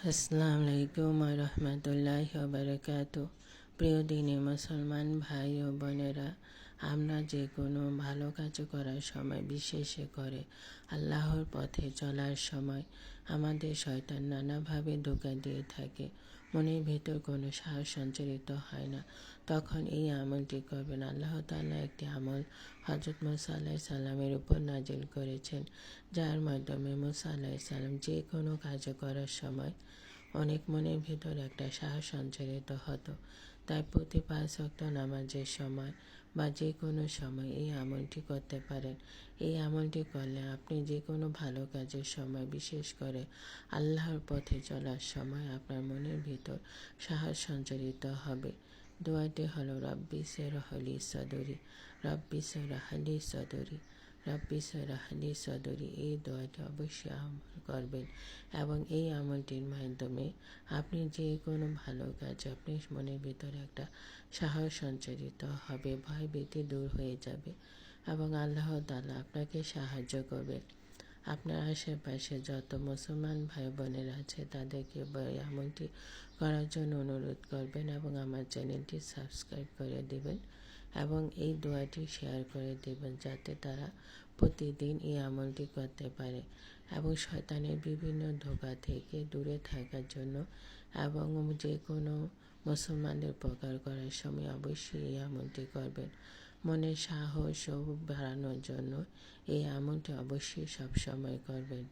আসসালামু আলাইকুম রহমতুল্লাহি ওয়া বারাকাতুহু। প্রিয় দিনী মুসলমান ভাই ও বোনেরা, আমরা যে কোনো ভালো কাজ করার সময়, বিশেষ করে আল্লাহর পথে চলার সময় আমাদের শয়তান নানাভাবে ধোঁকা দিয়ে থাকে। মনের ভেতর কোনো সাহস সঞ্চারিত হয় না। তখন এই আমলটি করবেন। আল্লাহ তাআলা একটি আমল হযরত মুসা আলাইহিস সালামের উপর নাজিল করেছেন, যার মাধ্যমে মুসা আলাইহিস সালাম যে কোনো কাজ করার সময় অনেক মনের ভিতর একটা সাহস সঞ্চারিত হতো। তাই প্রতি 5 ওয়াক্ত নামাজের সময় বা যে কোনো সময় এই আমলটি করতে পারেন। এই আমলটি করলে আপনি যে কোনো ভালো কাজের সময়, বিশেষ করে আল্লাহর পথে চলার সময় আপনার মনের ভিতর সাহস সঞ্চারিত হবে। দোয়াটি হলো রব্বি ইশরাহ লি সাদরি, রব্বি ইশরাহ লি সাদরি, রব্বি ইশরাহ লি সাদরি। এই দোয়াটি অবশ্যই আমল করবেন এবং এই আমলটির মাধ্যমে আপনি যে কোনো ভালো কাজ, আপনি মনের ভিতরে একটা সাহস সঞ্চারিত হবে, ভয় ভীতি দূর হয়ে যাবে এবং আল্লাহ তাআলা আপনাকে সাহায্য করবে। আপনার আশেপাশে যত মুসলমান ভাই বোনেরা আছে তাদেরকে এই আমলটি করার জন্য অনুরোধ করবেন এবং আমার চ্যানেলটি সাবস্ক্রাইব করে দেবেন এবং এই দোয়াটি শেয়ার করে দেবেন, যাতে তারা প্রতিদিন এই আমলটি করতে পারে এবং শয়তানের বিভিন্ন ধোঁকা থেকে দূরে থাকার জন্য এবং যে কোনো মুসলমানদের উপকার করার সময় অবশ্যই এই আমলটি করবেন। মনের সাহস ও বাড়ানোর জন্য এই আমলটি অবশ্যই সবসময় করবেন।